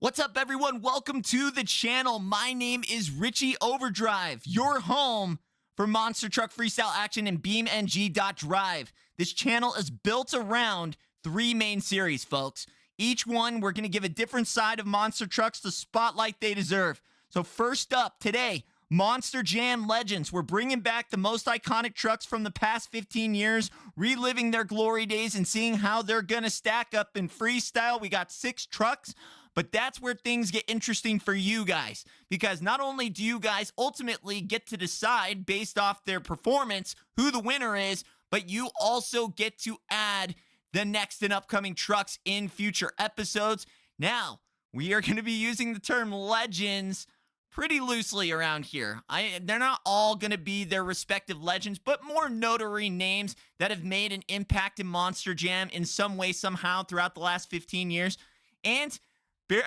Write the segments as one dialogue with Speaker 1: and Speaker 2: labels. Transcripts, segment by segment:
Speaker 1: What's up, everyone? Welcome to the channel. My name is Richie Overdrive, your home for monster truck freestyle action in BeamNG.Drive. This channel is built around three main series, folks. Each one, we're going to give a different side of monster trucks the spotlight they deserve. So first up today, Monster Jam Legends. We're bringing back the most iconic trucks from the past 15 years, reliving their glory days and seeing how they're going to stack up in freestyle. We got 6 trucks. But that's where things get interesting for you guys, because not only do you guys ultimately get to decide based off their performance who the winner is, but you also get to add the next and upcoming trucks in future episodes. Now, we are going to be using the term legends pretty loosely around here. They're not all going to be their respective legends, but more notary names that have made an impact in Monster Jam in some way, somehow throughout the last 15 years. And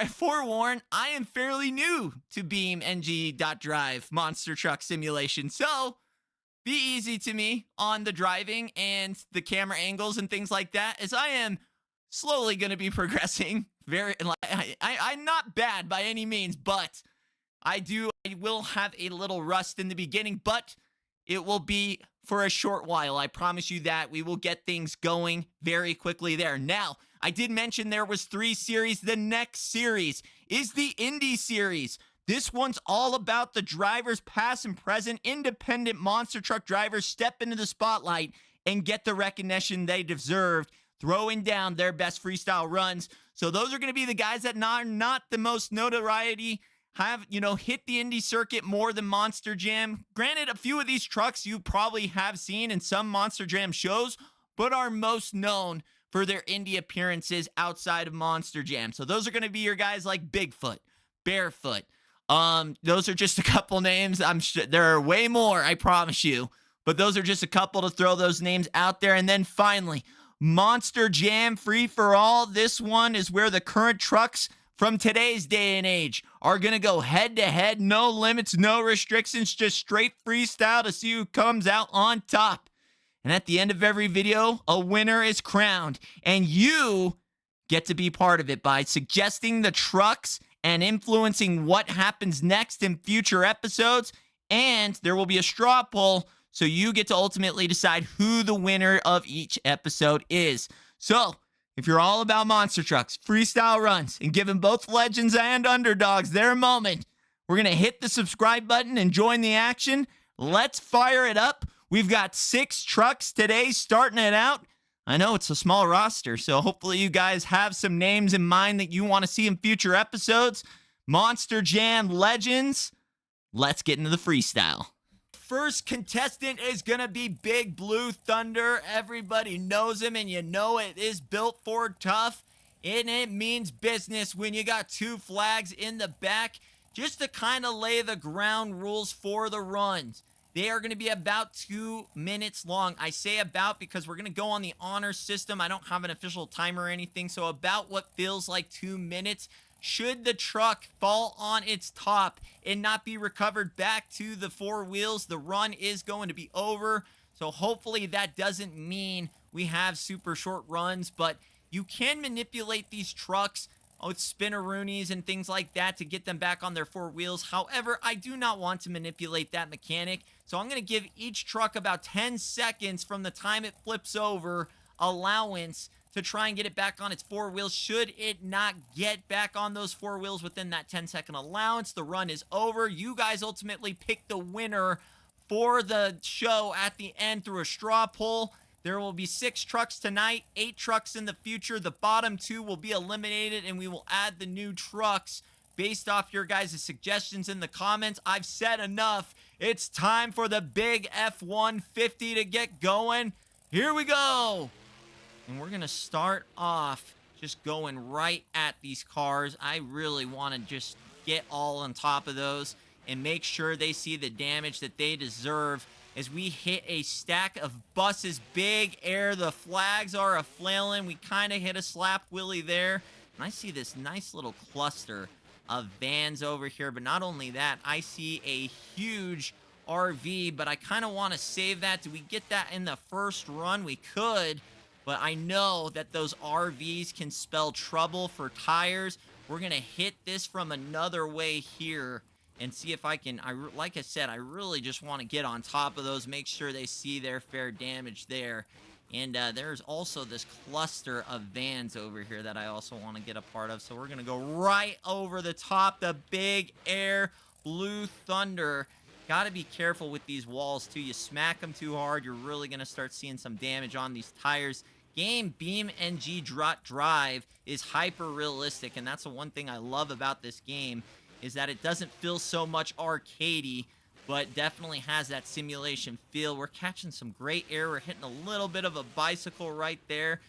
Speaker 1: forewarn, I am fairly new to BeamNG.Drive Monster Truck Simulation, so be easy to me on the driving and the camera angles and things like that, as I am slowly going to be progressing. I'm not bad by any means, but I will have a little rust in the beginning, but it will be for a short while. I promise you that. We will get things going very quickly there. Now, I did mention there was 3 series. The next series is the Indie series. This one's all about the drivers, past and present, independent monster truck drivers step into the spotlight and get the recognition they deserved, throwing down their best freestyle runs. So those are going to be the guys that are not the most notoriety, have, hit the indie circuit more than Monster Jam. Granted, a few of these trucks you probably have seen in some Monster Jam shows, but are most known for their indie appearances outside of Monster Jam. So those are going to be your guys like Bigfoot, Barefoot. Those are just a couple names. I'm sure there are way more, I promise you. But those are just a couple to throw those names out there. And then finally, Monster Jam Free for All. This one is where the current trucks from today's day and age are going to go head to head. No limits, no restrictions, just straight freestyle to see who comes out on top. And at the end of every video, a winner is crowned. And you get to be part of it by suggesting the trucks and influencing what happens next in future episodes. And there will be a straw poll, so you get to ultimately decide who the winner of each episode is. So, if you're all about monster trucks, freestyle runs, and giving both legends and underdogs their moment, we're going to hit the subscribe button and join the action. Let's fire it up. We've got 6 trucks today starting it out. I know it's a small roster, so hopefully you guys have some names in mind that you want to see in future episodes. Monster Jam Legends. Let's get into the freestyle. First contestant is going to be Big Blue Thunder. Everybody knows him, and you know it is built for tough. And it means business when you got 2 flags in the back, just to kind of lay the ground rules for the runs. They are going to be about 2 minutes long. I say about because we're going to go on the honor system. I don't have an official timer or anything, so about what feels like 2 minutes. Should the truck fall on its top and not be recovered back to the 4 wheels, the run is going to be over. So hopefully that doesn't mean we have super short runs, but you can manipulate these trucks with spinneroonies and things like that to get them back on their 4 wheels. However, I do not want to manipulate that mechanic, so I'm going to give each truck about 10 seconds from the time it flips over allowance to try and get it back on its 4 wheels. Should it not get back on those 4 wheels within that 10-second allowance, the run is over. You guys ultimately pick the winner for the show at the end through a straw poll. There will be 6 trucks tonight, 8 trucks in the future. The bottom 2 will be eliminated, and we will add the new trucks based off your guys' suggestions in the comments. I've said enough. It's time for the big F-150 to get going. Here we go. And we're going to start off just going right at these cars. I really want to just get all on top of those and make sure they see the damage that they deserve as we hit a stack of buses. Big air. The flags are a-flailing. We kind of hit a slap willy there. And I see this nice little cluster of vans over here. But not only that, I see a huge RV, but I kind of want to save that. Do we get that in the first run? We could. But I know that those RVs can spell trouble for tires. We're going to hit this from another way here and see if I can, like I said, I really just want to get on top of those, make sure they see their fair damage there. And there's also this cluster of vans over here that I also want to get a part of. So we're going to go right over the top, the big air Blue Thunder. Got to be careful with these walls, too. You smack them too hard, you're really going to start seeing some damage on these tires. Game BeamNG.Drive is hyper realistic, and that's the one thing I love about this game, is that it doesn't feel so much arcadey, but definitely has that simulation feel. We're catching some great air. We're hitting a little bit of a bicycle right there.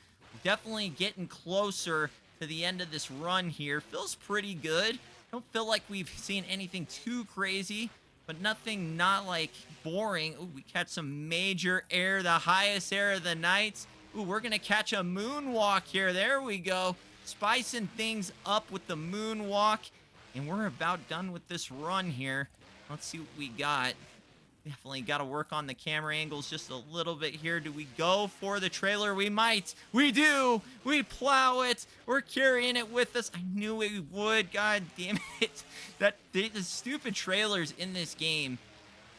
Speaker 1: Definitely getting closer to the end of this run here. Feels pretty good. Don't feel like we've seen anything too crazy, but nothing not like boring. Ooh, we catch some major air, the highest air of the night. Ooh, we're going to catch a moonwalk here. There we go. Spicing things up with the moonwalk. And we're about done with this run here. Let's see what we got. Definitely got to work on the camera angles just a little bit here. Do we go for the trailer? We might. We do. We plow it. We're carrying it with us. I knew we would. God damn it. The stupid trailers in this game.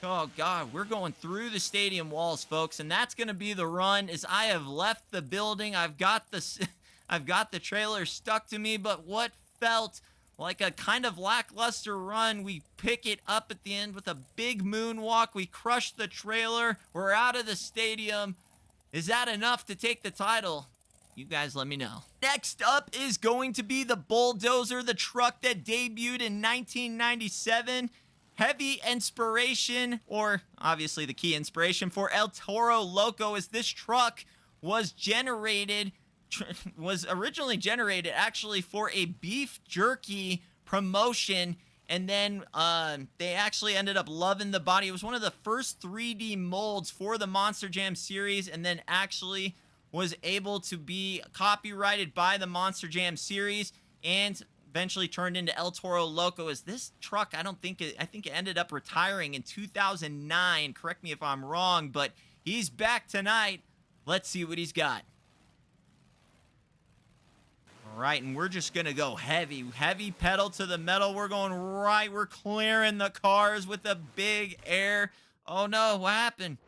Speaker 1: Oh, God, we're going through the stadium walls, folks, and that's going to be the run as I have left the building. I've got the trailer stuck to me, but what felt like a kind of lackluster run, we pick it up at the end with a big moonwalk. We crush the trailer. We're out of the stadium. Is that enough to take the title? You guys let me know. Next up is going to be the Bulldozer, the truck that debuted in 1997. Heavy inspiration, or obviously the key inspiration for El Toro Loco, as this truck was originally generated actually for a beef jerky promotion, and then they actually ended up loving the body. It was one of the first 3D molds for the Monster Jam series, and then actually was able to be copyrighted by the Monster Jam series, and eventually turned into El Toro Loco. As this truck, I think it ended up retiring in 2009. Correct me if I'm wrong, but he's back tonight. Let's see what he's got. All right, and we're just gonna go heavy pedal to the metal. We're going right. We're clearing the cars with a big air. Oh no, what happened?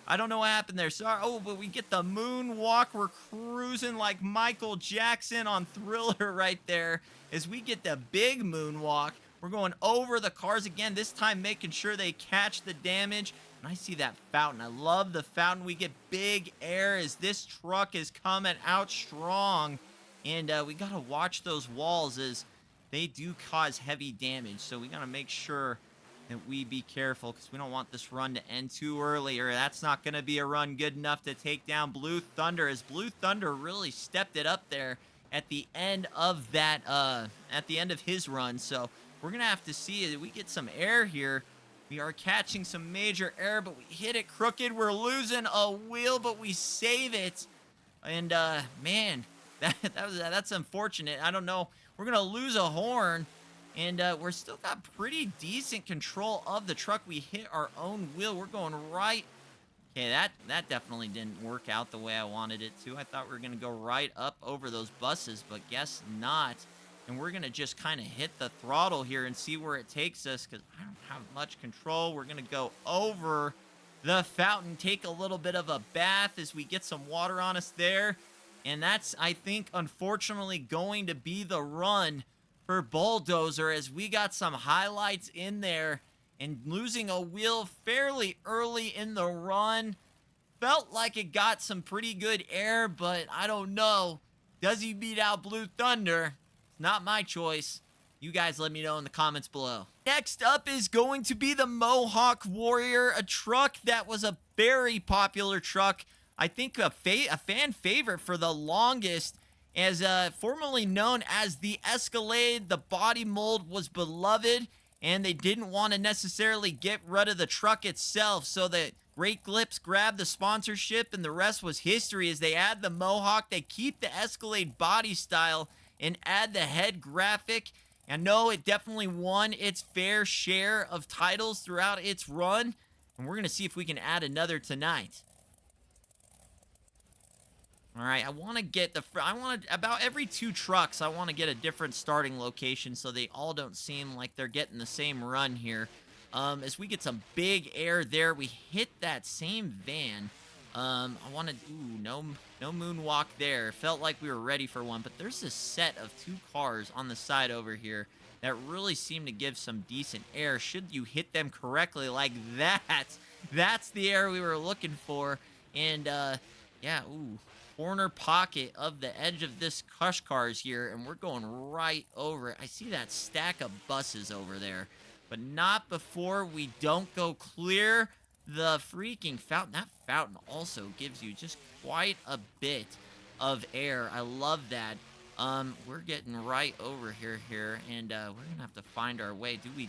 Speaker 1: I don't know what happened there. Sorry. Oh, but we get the moonwalk. We're cruising like Michael Jackson on Thriller right there as we get the big moonwalk. We're going over the cars again, this time making sure they catch the damage. And I see that fountain. I love the fountain. We get big air as this truck is coming out strong. And we got to watch those walls as they do cause heavy damage. So we got to make sure that we be careful because we don't want this run to end too early, or that's not going to be a run good enough to take down Blue Thunder, as Blue Thunder really stepped it up there at the end of that, at the end of his run. So we're going to have to see if we get some air here. We are catching some major air, but we hit it crooked. We're losing a wheel, but we save it. And, man, that's unfortunate. I don't know. We're going to lose a horn. And we're still got pretty decent control of the truck. We hit our own wheel. We're going right. Okay, that definitely didn't work out the way I wanted it to. I thought we were going to go right up over those buses, but guess not. And we're going to just kind of hit the throttle here and see where it takes us because I don't have much control. We're going to go over the fountain, take a little bit of a bath as we get some water on us there. And that's, I think, unfortunately going to be the run for Bulldozer, as we got some highlights in there, and losing a wheel fairly early in the run. Felt like it got some pretty good air, but I don't know. Does he beat out Blue Thunder? It's not my choice. You guys let me know in the comments below. Next up is going to be the Mohawk Warrior, a truck that was a very popular truck. I think a fan favorite for the longest. As formerly known as the Escalade, the body mold was beloved, and they didn't want to necessarily get rid of the truck itself, so the Great Clips grabbed the sponsorship, and the rest was history. As they add the Mohawk, they keep the Escalade body style and add the head graphic. And no, it definitely won its fair share of titles throughout its run, and we're going to see if we can add another tonight. All right, I want to get about every 2 trucks, I want to get a different starting location so they all don't seem like they're getting the same run here. As we get some big air there, we hit that same van. I want to, ooh, no moonwalk there. Felt like we were ready for one, but there's a set of 2 cars on the side over here that really seem to give some decent air. Should you hit them correctly like that, that's the air we were looking for. And, yeah, ooh, corner pocket of the edge of this Cush cars here, and we're going right over it. I see that stack of buses over there, but not before we don't go clear the freaking fountain. That fountain also gives you just quite a bit of air. I love that. We're getting right over here, and we're gonna have to find our way. Do we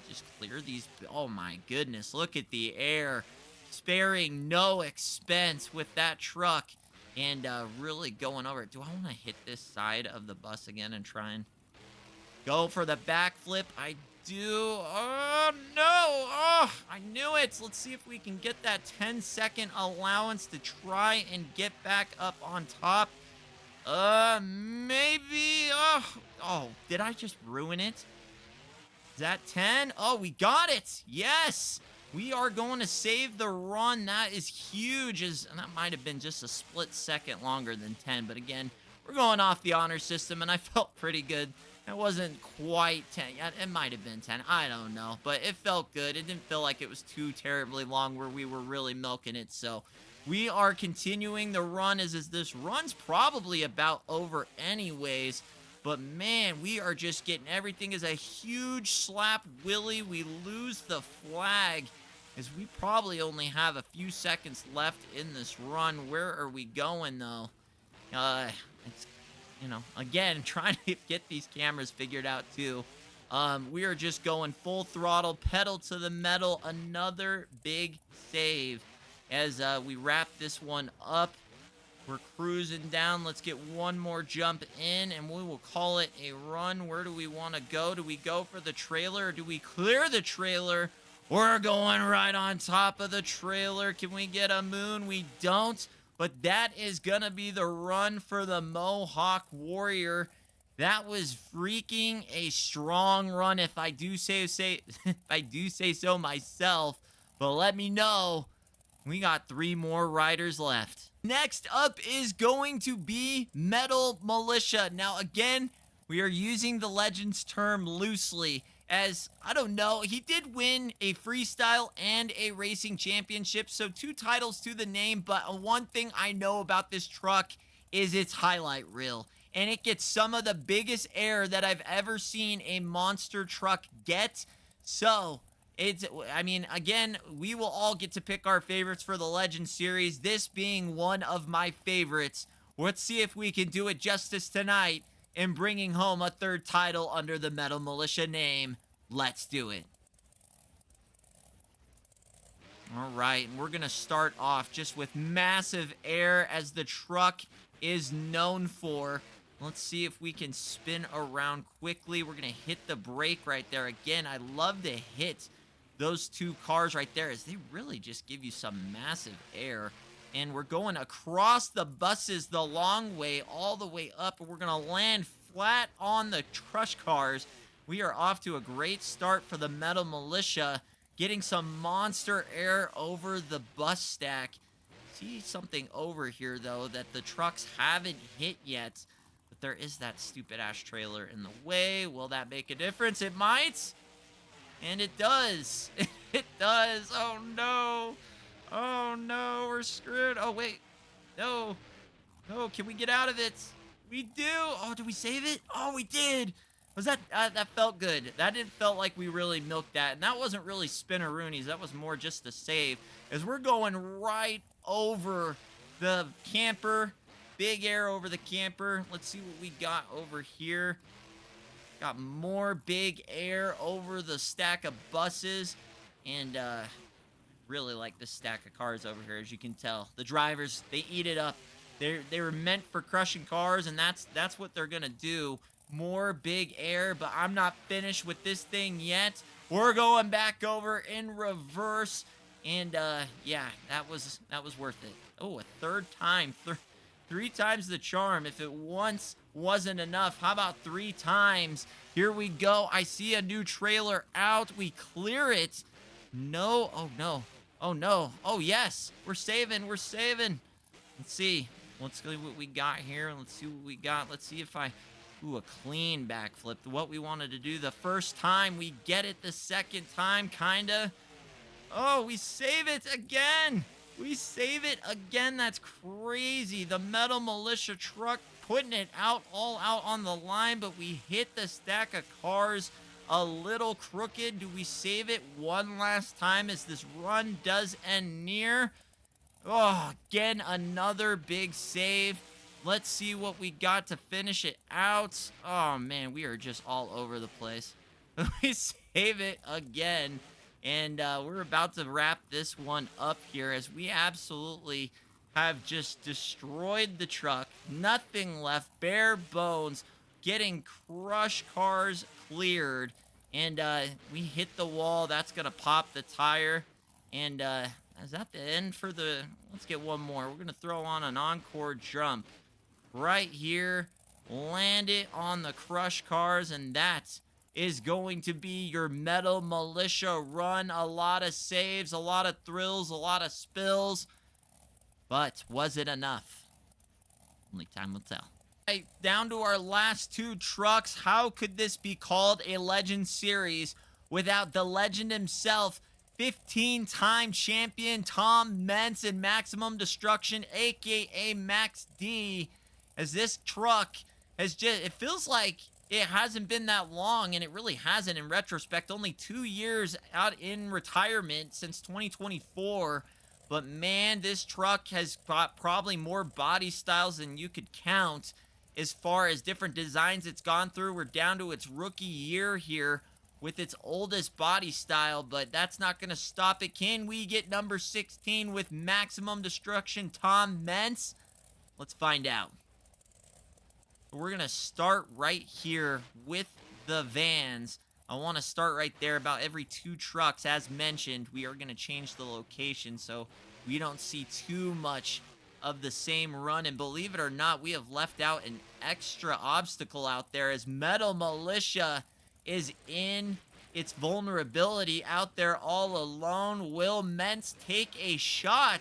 Speaker 1: just clear these? Oh my goodness, look at the air. Sparing no expense with that truck. And really going over it. Do I want to hit this side of the bus again and try and go for the backflip? I do. Oh, no. Oh, I knew it. Let's see if we can get that 10-second allowance to try and get back up on top. Maybe. Oh, did I just ruin it? Is that 10? Oh, we got it. Yes. We are going to save the run. That is huge. And that might have been just a split second longer than 10. But again, we're going off the honor system, and I felt pretty good. It wasn't quite 10. It might have been 10. I don't know. But it felt good. It didn't feel like it was too terribly long where we were really milking it. So we are continuing the run as this run's probably about over anyways. But, man, we are just getting everything as a huge slap willy. We lose the flag as we probably only have a few seconds left in this run. Where are we going, though? It's, again, trying to get these cameras figured out, too. We are just going full throttle, pedal to the metal. Another big save as we wrap this one up. We're cruising down. Let's get one more jump in, and we will call it a run. Where do we want to go? Do we go for the trailer, or do we clear the trailer? We're going right on top of the trailer. Can we get a moon? We don't, but that is going to be the run for the Mohawk Warrior. That was freaking a strong run, if I do say so myself. But let me know. We got 3 more riders left. Next up is going to be Metal Militia. Now, again, we are using the Legends term loosely as, I don't know, he did win a freestyle and a racing championship, so 2 titles to the name, but one thing I know about this truck is its highlight reel, and it gets some of the biggest air that I've ever seen a monster truck get. So again, we will all get to pick our favorites for the Legend series, this being one of my favorites. Let's see if we can do it justice tonight in bringing home a 3rd title under the Metal Militia name. Let's do it. All right, and we're going to start off just with massive air as the truck is known for. Let's see if we can spin around quickly. We're going to hit the brake right there. Again, I love to hit those 2 cars right there as they really just give you some massive air. And we're going across the buses the long way, all the way up, and we're going to land flat on the Crush cars. We are off to a great start for the Metal Militia, getting some monster air over the bus stack. See something over here, though, that the trucks haven't hit yet. But there is that stupid ash trailer in the way. Will that make a difference? It might. And it does. It does. Oh, no. Oh, no. We're screwed. Oh, wait. No. No. Can we get out of it? We do. Oh, did we save it? Oh, we did. Was that... that felt good. That didn't felt like we really milked that. And that wasn't really spinneroonies. That was more just a save. As we're going right over the camper. Big air over the camper. Let's see what we got over here. Got more big air over the stack of buses. And, really like this stack of cars over here, as you can tell. The drivers, they eat it up. They were meant for crushing cars, and that's what they're going to do. More big air, but I'm not finished with this thing yet. We're going back over in reverse. And, yeah, that was worth it. Oh, a 3rd time. 3 times the charm. If it once wasn't enough, how about 3 times? Here we go. I see a new trailer out. We clear it. No. Oh, no. Oh, no. Oh, yes. We're saving. We're saving. Let's see. Let's see what we got here. Let's see what we got. Let's see if I... Ooh, a clean backflip. What we wanted to do the first time. We get it the second time, kinda. Oh, we save it again. We save it again. That's crazy. The Metal Militia truck putting it out, all out on the line, but we hit the stack of cars a little crooked. Do we save it one last time as this run does end near? Oh, again, another big save. Let's see what we got to finish it out. Oh, man, we are just all over the place. We save it again. And we're about to wrap this one up here as we absolutely have just destroyed the truck. Nothing left, bare bones, getting crush cars cleared. And we hit the wall. That's going to pop the tire. And is that the end for the... Let's get one more. We're going to throw on an encore jump right here. Land it on the crush cars, and that is going to be your Metal Militia run. A lot of saves, a lot of thrills, a lot of spills. But was it enough? Only time will tell. Right, down to our last 2 trucks. How could this be called a Legend Series without the legend himself, 15-time champion Tom Mentz in Maximum Destruction, aka Max D, as this truck has just... It feels like it hasn't been that long, and it really hasn't in retrospect. Only 2 years out in retirement since 2024. But man, this truck has got probably more body styles than you could count as far as different designs it's gone through. We're down to its rookie year here with its oldest body style, but that's not going to stop it. Can we get number 16 with Maximum Destruction Tom Mentz? Let's find out. We're going to start right here with the vans. I want to start right there about every 2 trucks. As mentioned, we are going to change the location so we don't see too much of the same run. And believe it or not, we have left out an extra obstacle out there as Metal Militia is in its vulnerability out there all alone. Will Mentz take a shot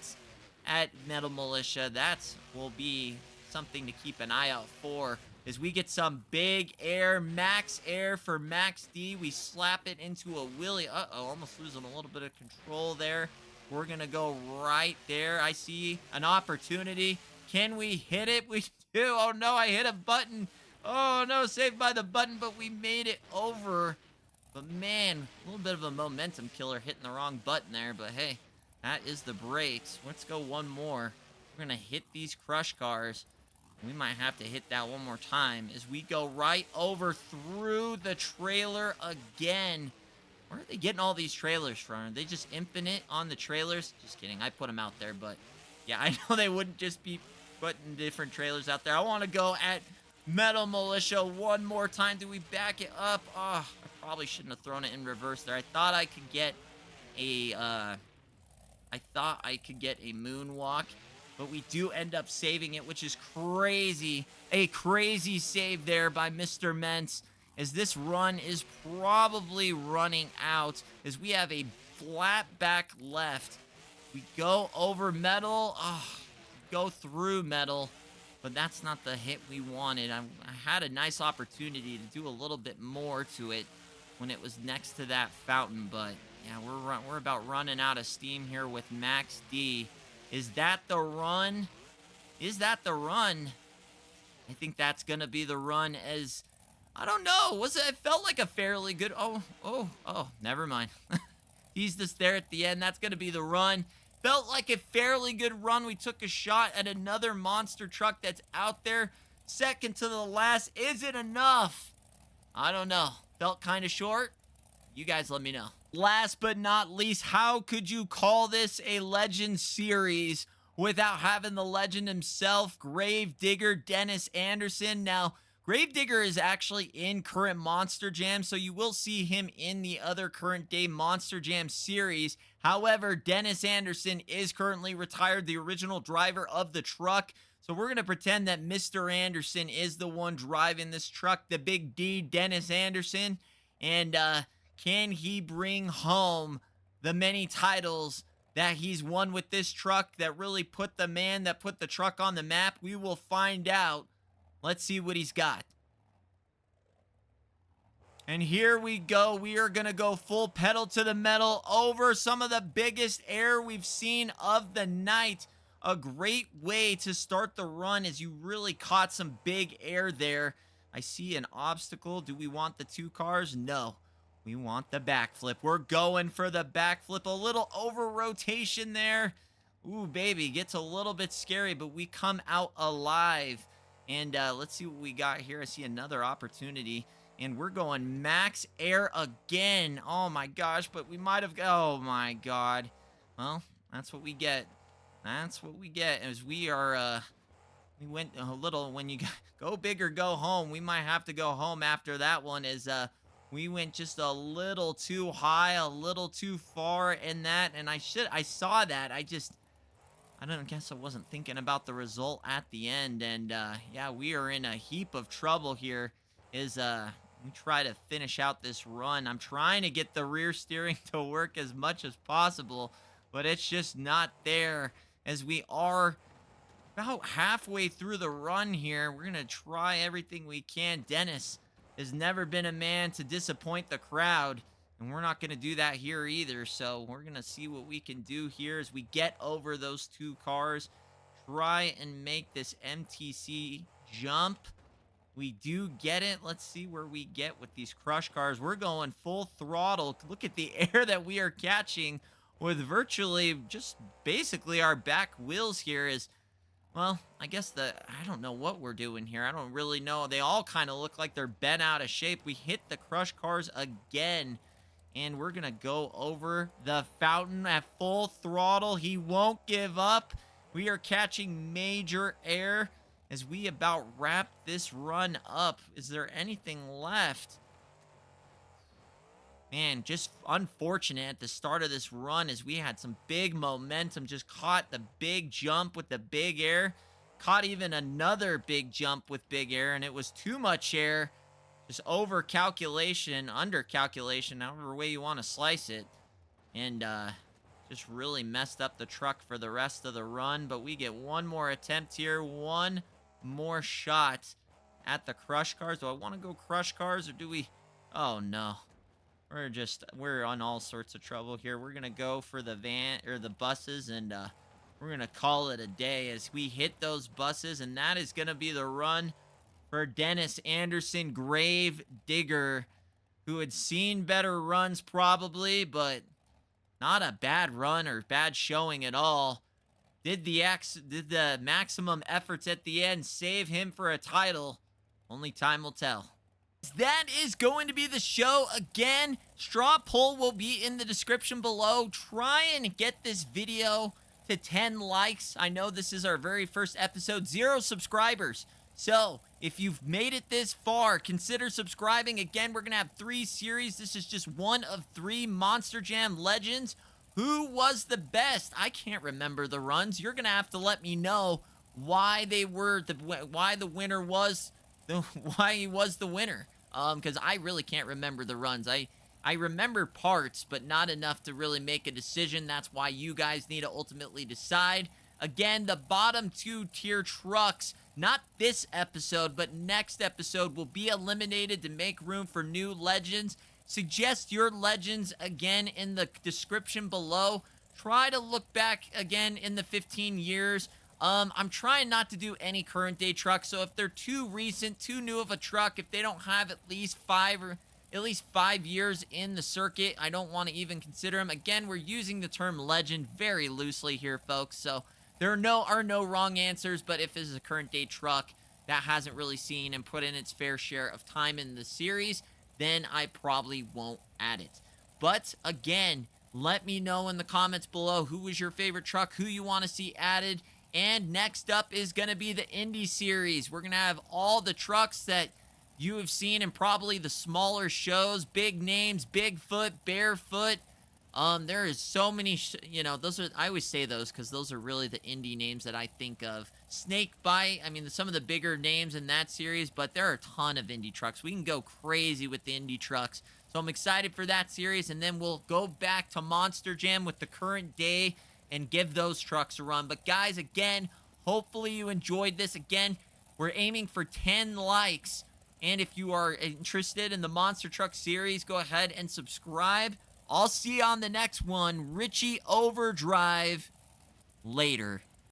Speaker 1: at Metal Militia? That will be something to keep an eye out for as we get some big air, max air for Max D. We slap it into a wheelie. Uh-oh, almost losing a little bit of control there. We're going to go right there. I see an opportunity. Can we hit it? We do. Oh, no, I hit a button. Oh, no, saved by the button, but we made it over. But, man, a little bit of a momentum killer hitting the wrong button there. But, hey, that is the brakes. Let's go one more. We're going to hit these crush cars. We might have to hit that one more time as we go right over through the trailer again. Where are they getting all these trailers from? Are they just infinite on the trailers? Just kidding. I put them out there, but yeah, I know they wouldn't just be putting different trailers out there. I want to go at Metal Militia one more time. Do we back it up? Oh, I probably shouldn't have thrown it in reverse there. I thought I could get a moonwalk. But we do end up saving it, which is crazy. A crazy save there by Mr. Mentz, as this run is probably running out, as we have a flat back left. We go over Metal. Go through Metal. But that's not the hit we wanted. I had a nice opportunity to do a little bit more to it when it was next to that fountain. But, yeah, we're about running out of steam here with Max D. Is that the run? Is that the run? I think that's going to be the run as... I don't know. It felt like a fairly good... Oh, never mind. He's just there at the end. That's going to be the run. Felt like a fairly good run. We took a shot at another monster truck that's out there. Second to the last. Is it enough? I don't know. Felt kind of short. You guys let me know. Last but not least, how could you call this a Legend Series without having the legend himself, Gravedigger Dennis Anderson? Now, Gravedigger is actually in current Monster Jam, so you will see him in the other current day Monster Jam series. However, Dennis Anderson is currently retired, the original driver of the truck. So we're going to pretend that Mr. Anderson is the one driving this truck, the big D, Dennis Anderson. And can he bring home the many titles that he's won with this truck that really put the truck on the map? We will find out. Let's see what he's got. And here we go. We are going to go full pedal to the metal over some of the biggest air we've seen of the night. A great way to start the run as you really caught some big air there. I see an obstacle. Do we want the 2 cars? No. We want the backflip. We're going for the backflip. A little over rotation there. Ooh, baby. Gets a little bit scary, but we come out alive. And let's see what we got here. I see another opportunity. And we're going max air again. Oh, my gosh. But we might have... Oh, my God. Well, that's what we get. That's what we get. As we are... we went a little... When you go big or go home, we might have to go home after that one. As we went just a little too high, a little too far in that. And I saw that. I don't guess I wasn't thinking about the result at the end. And yeah, we are in a heap of trouble here. We try to finish out this run. I'm trying to get the rear steering to work as much as possible, but it's just not there. As we are about halfway through the run here, we're going to try everything we can. Dennis has never been a man to disappoint the crowd, and we're not going to do that here either. So we're going to see what we can do here as we get over those 2 cars. Try and make this MTC jump. We do get it. Let's see where we get with these crush cars. We're going full throttle. Look at the air that we are catching with virtually just basically our back wheels here is, well, I guess I don't know what we're doing here. I don't really know. They all kind of look like they're bent out of shape. We hit the crush cars again, and we're going to go over the fountain at full throttle. He won't give up. We are catching major air as we about wrap this run up. Is there anything left? Man, just unfortunate at the start of this run as we had some big momentum. Just caught the big jump with the big air. Caught even another big jump with big air, and it was too much air. Just over calculation, under calculation, however way you want to slice it. And just really messed up the truck for the rest of the run. But we get one more attempt here. One more shot at the crush cars. Do I want to go crush cars or do we... Oh, no. We're on all sorts of trouble here. We're going to go for the buses, and we're going to call it a day as we hit those buses, and that is going to be the run for Dennis Anderson, Grave Digger, who had seen better runs probably, but not a bad run or bad showing at all. Did the maximum efforts at the end save him for a title? Only time will tell. That is going to be the show again. Straw poll will be in the description below. Try and get this video to 10 likes. I know this is our very first episode. 0 subscribers. So if you've made it this far, consider subscribing. Again, we're going to have 3 series. This is just one of 3 Monster Jam Legends. Who was the best? I can't remember the runs. You're going to have to let me know why they were why the winner was why he was the winner. Because I really can't remember the runs. I remember parts, but not enough to really make a decision. That's why you guys need to ultimately decide. Again, the bottom 2 tier trucks, not this episode, but next episode, will be eliminated to make room for new legends. Suggest your legends again in the description below. Try to look back again in the 15 years. I'm trying not to do any current day trucks, so if they're too recent, too new of a truck, if they don't have at least 5 years in the circuit, I don't want to even consider them. Again, we're using the term legend very loosely here, folks, so there are no wrong answers, but if this is a current day truck that hasn't really seen and put in its fair share of time in the series, then I probably won't add it. But again, let me know in the comments below who was your favorite truck, who you want to see added. And next up is going to be the Indy series. We're going to have all the trucks that you have seen in probably the smaller shows. Big names, Bigfoot, Barefoot. There is so many, I always say those because those are really the Indy names that I think of. Snake Bite. I mean, some of the bigger names in that series, but there are a ton of Indy trucks. We can go crazy with the Indy trucks. So I'm excited for that series, and then we'll go back to Monster Jam with the current day and give those trucks a run. But guys, again, hopefully you enjoyed this. Again, we're aiming for 10 likes. And if you are interested in the Monster Truck series, go ahead and subscribe. I'll see you on the next one. Richie Overdrive. Later.